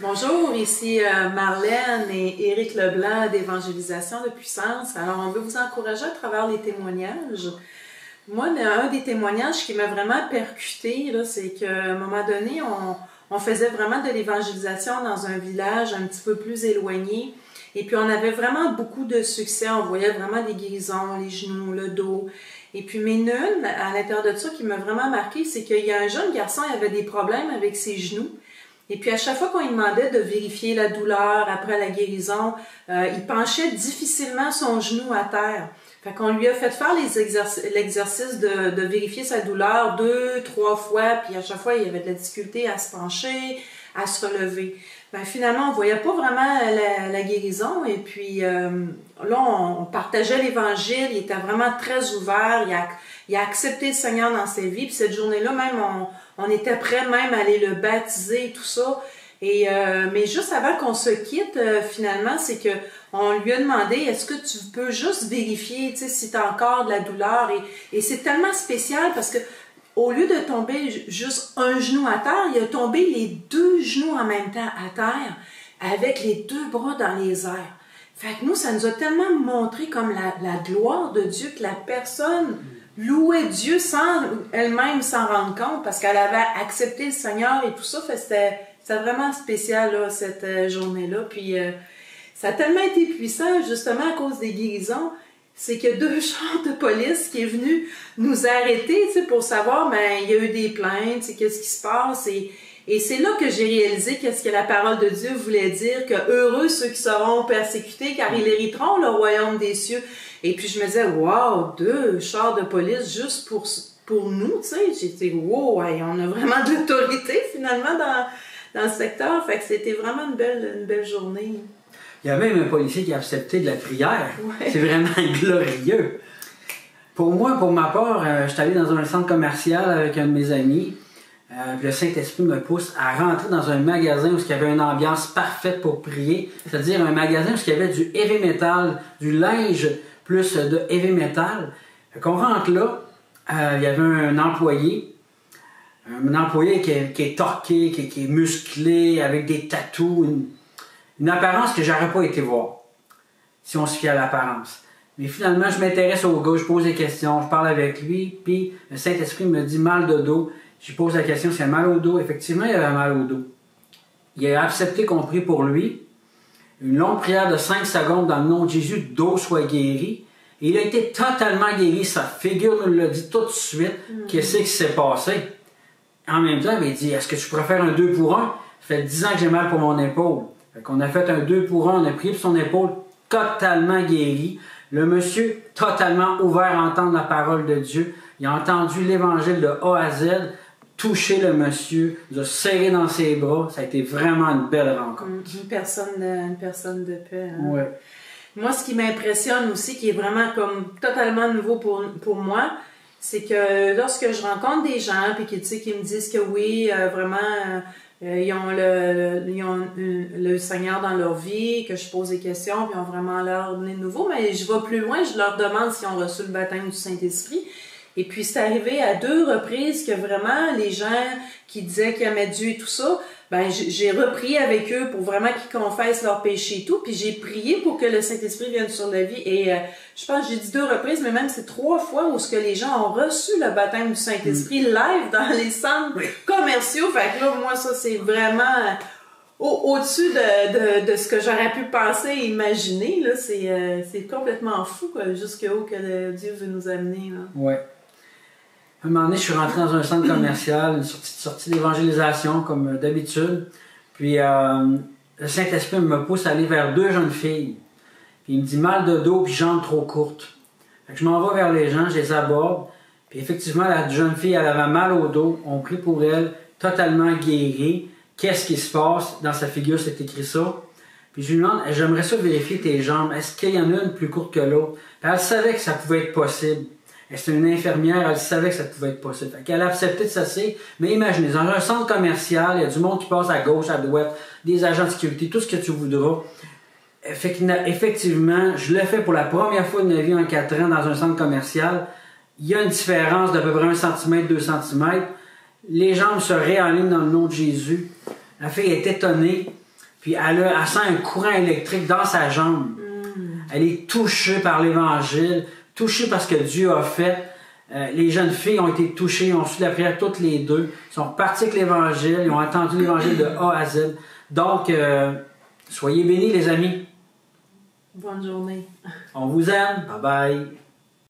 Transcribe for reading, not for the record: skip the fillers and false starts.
Bonjour, ici Marlène et Éric Leblanc d'Évangélisation de Puissance. Alors, on veut vous encourager à travers les témoignages. Moi, un des témoignages qui m'a vraiment percuté, c'est qu'à un moment donné, on faisait vraiment de l'évangélisation dans un village un petit peu plus éloigné. Et puis, on avait vraiment beaucoup de succès. On voyait vraiment des guérisons, les genoux, le dos. Et puis, mais une, à l'intérieur de ça, qui m'a vraiment marqué, c'est qu'il y a un jeune garçon, il avait des problèmes avec ses genoux. Et puis, à chaque fois qu'on lui demandait de vérifier la douleur après la guérison, il penchait difficilement son genou à terre. Fait qu'on lui a fait faire l'exercice de vérifier sa douleur 2, 3 fois, puis à chaque fois, il avait de la difficulté à se pencher, à se relever. Ben, finalement, on voyait pas vraiment la guérison, et puis là, on partageait l'Évangile, il était vraiment très ouvert, il a accepté le Seigneur dans sa vie, puis cette journée-là, même, on était prêts même à aller le baptiser et tout ça. Et, mais juste avant qu'on se quitte, finalement, c'est que on lui a demandé, est-ce que tu peux juste vérifier, tu sais, si tu as encore de la douleur? Et c'est tellement spécial parce que au lieu de tomber juste un genou à terre, il a tombé les 2 genoux en même temps à terre, avec les 2 bras dans les airs. Fait que nous, ça nous a tellement montré comme la gloire de Dieu que la personne louait Dieu sans elle-même s'en rendre compte parce qu'elle avait accepté le Seigneur et tout ça. C'était vraiment spécial là, cette journée-là. Puis ça a tellement été puissant justement à cause des guérisons. C'est qu'il y a 2 chars de police qui est venu nous arrêter pour savoir, ben, il y a eu des plaintes, qu'est-ce qui se passe. Et c'est là que j'ai réalisé qu'est-ce que la parole de Dieu voulait dire, que heureux ceux qui seront persécutés, car ils hériteront le royaume des cieux. Et puis je me disais, wow, 2 chars de police juste pour nous, tu sais. J'étais, wow, ouais, on a vraiment de l'autorité finalement dans le secteur. Fait que c'était vraiment une belle journée. Il y a même un policier qui a accepté de la prière. Ouais. C'est vraiment glorieux. Pour moi, pour ma part, je suis allé dans un centre commercial avec un de mes amis. Le Saint-Esprit me pousse à rentrer dans un magasin où il y avait une ambiance parfaite pour prier. C'est-à-dire un magasin où il y avait du heavy metal, du linge plus de heavy metal. Qu'on rentre là, il y avait un employé qui est torqué, qui est musclé, avec des tatous, une apparence que j'aurais pas été voir, si on se fie à l'apparence. Mais finalement, je m'intéresse au gars, je pose des questions, je parle avec lui, puis le Saint-Esprit me dit mal de dos. Je pose la question s'il a mal au dos. Effectivement, il avait mal au dos. Il a accepté qu'on prie pour lui. Une longue prière de 5 secondes dans le nom de Jésus, le dos soit guéri. Et il a été totalement guéri. Sa figure nous l'a dit tout de suite. Qu'est-ce qui s'est passé? En même temps, il dit, est-ce que tu pourrais faire un 2 pour 1? Ça fait 10 ans que j'ai mal pour mon épaule. Fait qu'on a fait un 2 pour 1, on a prié pour son épaule, totalement guéri. Le monsieur, totalement ouvert à entendre la parole de Dieu. Il a entendu l'Évangile de A à Z, touché le monsieur, il a serré dans ses bras. Ça a été vraiment une belle rencontre. Une personne de paix. Hein? Ouais. Moi, ce qui m'impressionne aussi, qui est vraiment comme totalement nouveau pour moi, c'est que lorsque je rencontre des gens puis qui me disent que oui, vraiment, ils ont le Seigneur dans leur vie, que je pose des questions, puis ils ont vraiment l'air de nouveau, mais je vais plus loin, je leur demande s'ils ont reçu le baptême du Saint-Esprit. Et puis c'est arrivé à 2 reprises que vraiment les gens qui disaient qu'ils aimaient Dieu et tout ça, ben j'ai repris avec eux pour vraiment qu'ils confessent leurs péchés et tout, puis j'ai prié pour que le Saint-Esprit vienne sur leur vie. Et je pense que j'ai dit 2 reprises, mais même c'est 3 fois où ce que les gens ont reçu le baptême du Saint-Esprit live dans les centres commerciaux. Fait que là, moi, ça c'est vraiment au-dessus de ce que j'aurais pu penser et imaginer. Là, c'est complètement fou, quoi, jusqu'où que Dieu veut nous amener. Là. Ouais. À un moment donné, je suis rentré dans un centre commercial, une sortie d'évangélisation, comme d'habitude. Puis, le Saint-Esprit me pousse à aller vers 2 jeunes filles. Puis, il me dit mal de dos puis jambes trop courtes. Fait que je m'en vais vers les gens, je les aborde. Puis, effectivement, la jeune fille, elle avait mal au dos. On prie pour elle, totalement guérie. Qu'est-ce qui se passe? Dans sa figure, c'est écrit ça. Puis, je lui demande, j'aimerais ça vérifier tes jambes. Est-ce qu'il y en a une plus courte que l'autre? Puis, elle savait que ça pouvait être possible. C'est une infirmière, elle savait que ça pouvait être possible. Elle a accepté de s'asseoir. Mais imaginez, dans un centre commercial, il y a du monde qui passe à gauche, à droite, des agents de sécurité, tout ce que tu voudras. Effectivement, je l'ai fait pour la première fois de ma vie en 4 ans dans un centre commercial. Il y a une différence d'à peu près 1 cm, 2 cm. Les jambes se réalignent dans le nom de Jésus. La fille est étonnée. Puis elle sent un courant électrique dans sa jambe. Elle est touchée par l'Évangile, touchée par ce que Dieu a fait. Les jeunes filles ont été touchées, ils ont su la prière toutes les deux. Ils sont partis avec l'Évangile, ils ont entendu l'Évangile de A à Z. Donc, soyez bénis les amis. Bonne journée. On vous aime. Bye bye.